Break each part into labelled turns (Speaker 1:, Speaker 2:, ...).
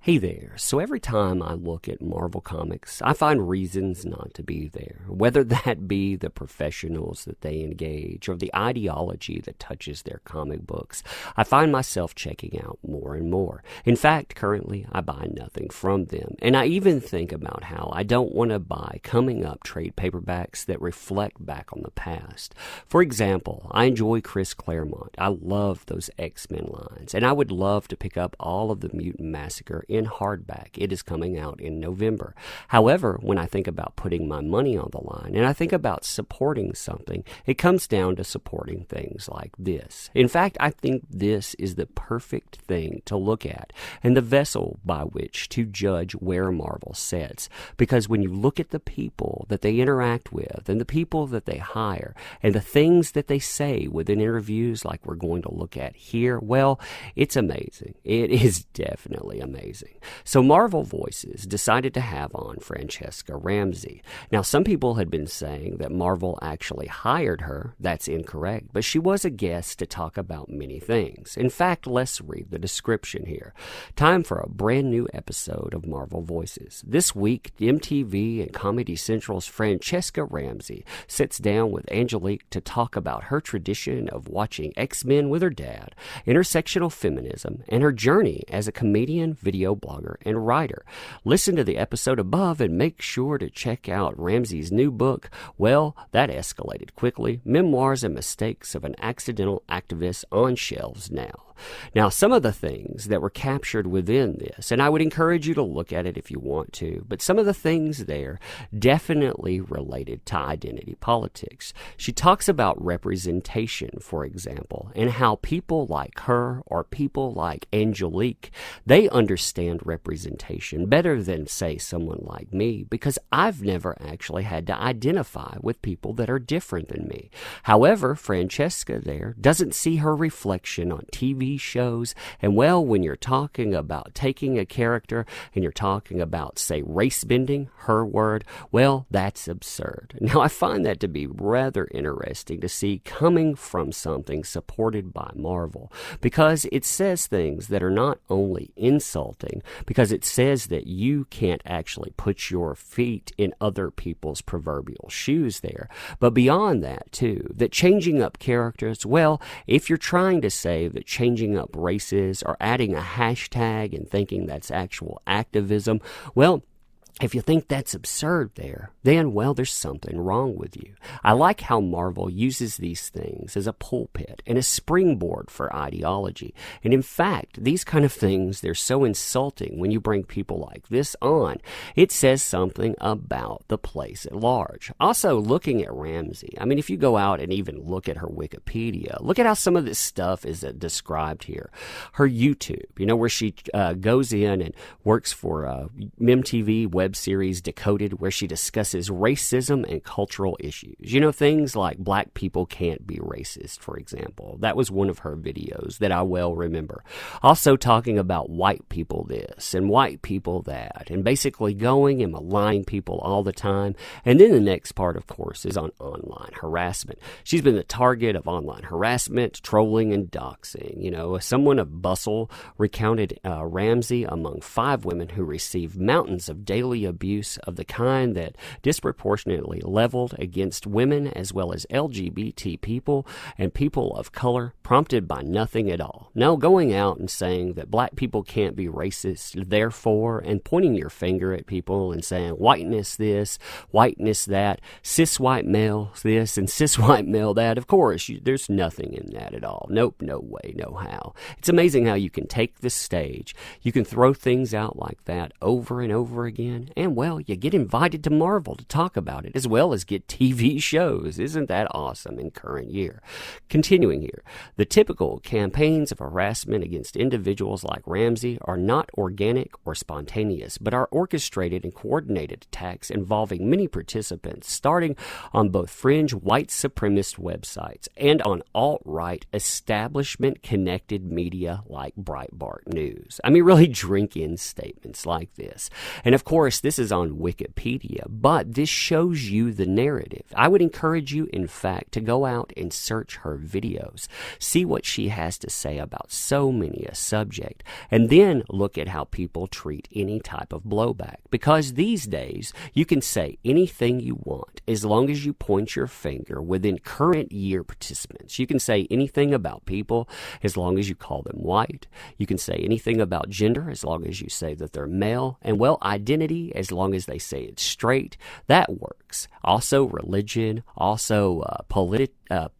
Speaker 1: Hey there. So every time I look at Marvel Comics, I find reasons not to be there, whether that be the professionals that they engage or the ideology that touches their comic books. I find myself checking out more and more. In fact, currently, I buy nothing from them. And I even think about how I don't want to buy coming up trade paperbacks that reflect back on the past. For example, I enjoy Chris Claremont. I love those X-Men lines, and I would love to pick up all of the Mutant Massacre in hardback. It is coming out in November. However, when I think about putting my money on the line and I think about supporting something, it comes down to supporting things like this. In fact, I think this is the perfect thing to look at and the vessel by which to judge where Marvel sits. Because when you look at the people that they interact with and the people that they hire and the things that they say within interviews like we're going to look at here, well, it's amazing. It is definitely amazing. So Marvel Voices decided to have on Franchesca Ramsey. Now, some people had been saying that Marvel actually hired her. That's incorrect, but she was a guest to talk about many things. In fact, let's read the description here. Time for a brand new episode of Marvel Voices. This week, MTV and Comedy Central's Franchesca Ramsey sits down with Angelique to talk about her tradition of watching X-Men with her dad, intersectional feminism, and her journey as a comedian, video blogger, and writer. Listen to the episode above and make sure to check out Ramsey's new book. Well, that escalated quickly. Memoirs and Mistakes of an Accidental Activist on shelves now. Now, some of the things that were captured within this, and I would encourage you to look at it if you want to, but some of the things there definitely related to identity politics. She talks about representation, for example, and how people like her or people like Angelique, they understand representation better than, say, someone like me, because I've never actually had to identify with people that are different than me. However, Franchesca there doesn't see her reflection on TV shows, and well, when you're talking about taking a character and you're talking about, say, race bending, her word, well, that's absurd. Now, I find that to be rather interesting to see coming from something supported by Marvel, because it says things that are not only insulting, because it says that you can't actually put your feet in other people's proverbial shoes there, but beyond that too, that changing up characters, well, if you're trying to say that changing up races or adding a hashtag and thinking that's actual activism, well, if you think that's absurd there, then, well, there's something wrong with you. I like how Marvel uses these things as a pulpit and a springboard for ideology. And in fact, these kind of things, they're so insulting when you bring people like this on. It says something about the place at large. Also, looking at Ramsey, I mean, if you go out and even look at her Wikipedia, look at how some of this stuff is described here. Her YouTube, where she goes in and works for MTV web series Decoded, where she discusses racism and cultural issues. Things like black people can't be racist, for example. That was one of her videos that I well remember. Also talking about white people this and white people that, and basically going and maligning people all the time. And then the next part, of course, is on online harassment. She's been the target of online harassment, trolling, and doxing. Someone of Bustle recounted Ramsey among 5 women who received mountains of daily abuse of the kind that disproportionately leveled against women as well as LGBT people and people of color, prompted by nothing at all. Now, going out and saying that black people can't be racist, therefore, and pointing your finger at people and saying whiteness this, whiteness that, cis white male this, and cis white male that, of course, there's nothing in that at all. Nope, no way, no how. It's amazing how you can take the stage, you can throw things out like that over and over again, and, well, you get invited to Marvel to talk about it, as well as get TV shows. Isn't that awesome in current year? Continuing here, the typical campaigns of harassment against individuals like Ramsey are not organic or spontaneous, but are orchestrated and coordinated attacks involving many participants, starting on both fringe white supremacist websites and on alt-right establishment-connected media like Breitbart News. I mean, really drink in statements like this. And, of course, course, this is on Wikipedia, but this shows you the narrative. I would encourage you, in fact, to go out and search her videos, see what she has to say about so many a subject, and then look at how people treat any type of blowback. Because these days, you can say anything you want as long as you point your finger within current year participants. You can say anything about people as long as you call them white. You can say anything about gender as long as you say that they're male. And, well, identity as long as they say it's straight. That works. Also religion, also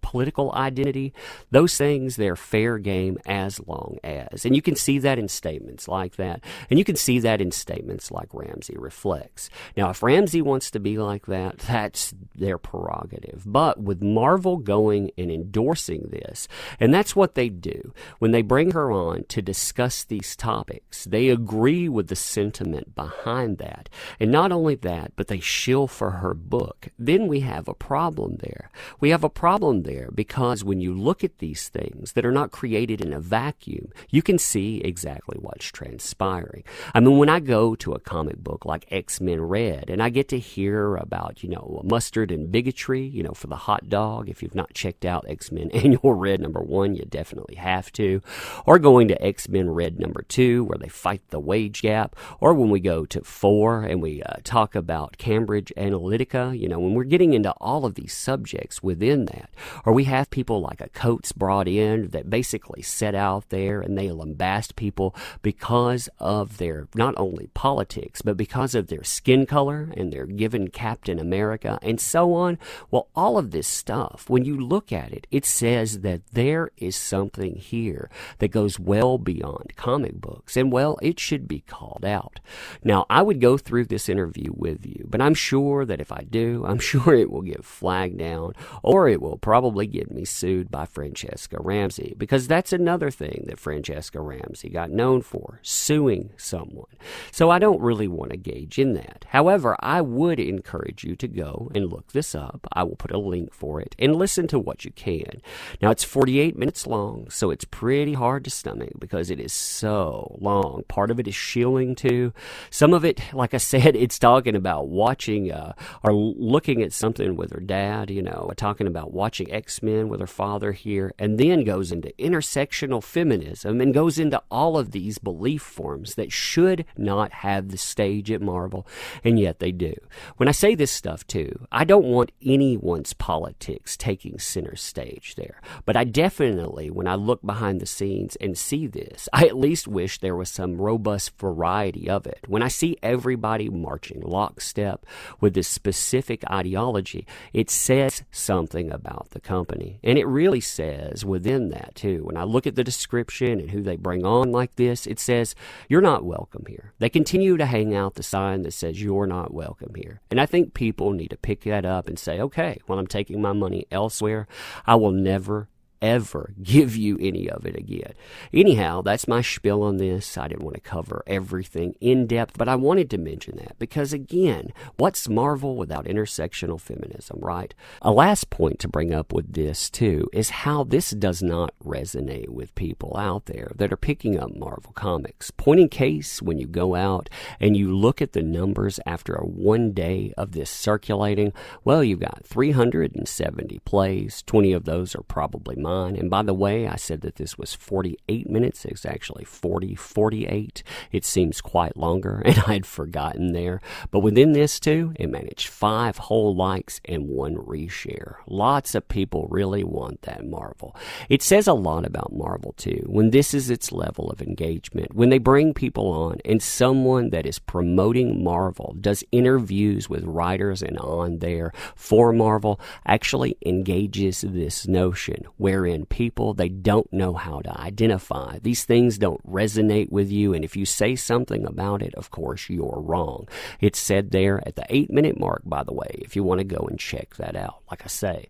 Speaker 1: political identity. Those things, they're fair game as long as. And you can see that in statements like that. And you can see that in statements like Ramsey reflects. Now, if Ramsey wants to be like that, that's their prerogative. But with Marvel going and endorsing this, and that's what they do. When they bring her on to discuss these topics, they agree with the sentiment behind that. And not only that, but they shill for her book. Then we have a problem there. We have a problem there because when you look at these things that are not created in a vacuum, you can see exactly what's transpiring. I mean, when I go to a comic book like X-Men Red and I get to hear about, mustard and bigotry, for the hot dog, if you've not checked out X-Men Annual Red #1, you definitely have to. Or going to X-Men Red #2 where they fight the wage gap. Or when we go to 4 and we talk about Cambridge Analytica, when we're getting into all of these subjects within that. Or we have people like a Coates brought in that basically set out there and they lambast people because of their, not only politics, but because of their skin color and their given Captain America and so on. Well, all of this stuff, when you look at it, it says that there is something here that goes well beyond comic books. And, well, it should be called out. Now, I would go through this interview with you, but I'm sure that if I do, I'm sure it will get flagged down or it will probably get me sued by Franchesca Ramsey, because that's another thing that Franchesca Ramsey got known for, suing someone. So I don't really want to gauge in that. However, I would encourage you to go and look this up. I will put a link for it and listen to what you can. Now, it's 48 minutes long, so it's pretty hard to stomach because it is so long. Part of it is shilling too. Some of it, like I said, it's talking about watching or looking at something with her dad, talking about watching X-Men with her father here, and then goes into intersectional feminism and goes into all of these belief forms that should not have the stage at Marvel, and yet they do. When I say this stuff too, I don't want anyone's politics taking center stage there, but I definitely, when I look behind the scenes and see this, I at least wish there was some robust variety of it. When I see everybody marching lockstep with this specific ideology, it says something about the company. And it really says within that too, when I look at the description and who they bring on like this, it says, you're not welcome here. They continue to hang out the sign that says you're not welcome here. And I think people need to pick that up and say, okay, well, I'm taking my money elsewhere. I will never ever give you any of it again. Anyhow, that's my spiel on this. I didn't want to cover everything in depth, but I wanted to mention that because, again, what's Marvel without intersectional feminism, right? A last point to bring up with this, too, is how this does not resonate with people out there that are picking up Marvel Comics. Point in case, when you go out and you look at the numbers after a 1 day of this circulating, well, you've got 370 plays. 20 of those are probably mine. And by the way, I said that this was 48 minutes. It's actually 48. It seems quite longer, and I'd forgotten there. But within this, too, it managed 5 whole likes and 1 reshare. Lots of people really want that Marvel. It says a lot about Marvel, too, when this is its level of engagement. When they bring people on and someone that is promoting Marvel does interviews with writers and on there for Marvel actually engages this notion wherein people, they don't know how to identify. These things don't resonate with you, and if you say something about it, of course, you're wrong. It's said there at the 8-minute mark, by the way, if you want to go and check that out. Like I say,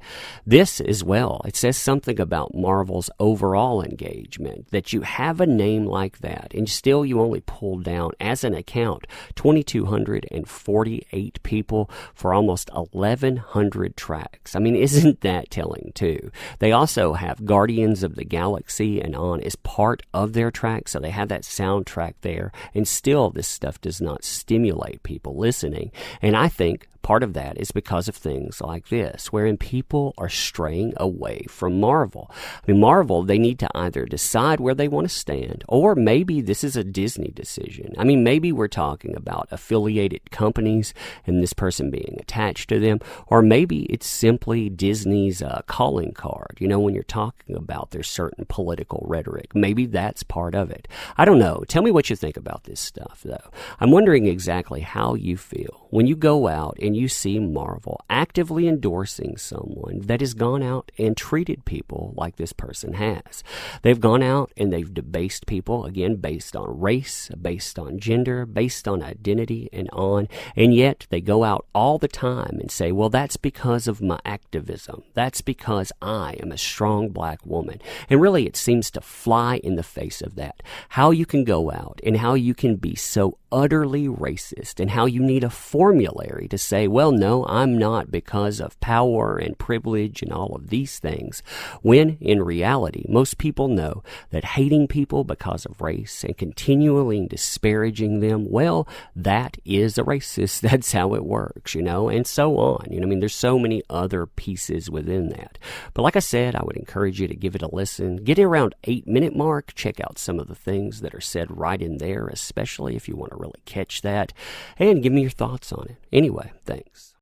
Speaker 1: this as well, it says something about Marvel's overall engagement, that you have a name like that, and still you only pull down, as an account, 2,248 people for almost 1,100 tracks. I mean, isn't that telling, too? They also also have Guardians of the Galaxy and on as part of their track, so they have that soundtrack there, and still this stuff does not stimulate people listening. And I think part of that is because of things like this, wherein people are straying away from Marvel. I mean, Marvel, they need to either decide where they want to stand, or maybe this is a Disney decision. I mean, maybe we're talking about affiliated companies and this person being attached to them, or maybe it's simply Disney's calling card. You know, when you're talking about their certain political rhetoric, maybe that's part of it. I don't know. Tell me what you think about this stuff, though. I'm wondering exactly how you feel when you go out and you see Marvel actively endorsing someone that has gone out and treated people like this person has. They've gone out and they've debased people, again, based on race, based on gender, based on identity, and yet they go out all the time and say, well, that's because of my activism. That's because I am a strong black woman. And really, it seems to fly in the face of that. How you can go out and how you can be so utterly racist, and how you need a formulary to say, well, no, I'm not because of power and privilege and all of these things, when in reality, most people know that hating people because of race and continually disparaging them, well, that is a racist. That's how it works, you know, and so on. You know, I mean, there's so many other pieces within that. But like I said, I would encourage you to give it a listen. Get it around 8-minute mark. Check out some of the things that are said right in there, especially if you want to really catch that, and give me your thoughts on it. Anyway, thanks.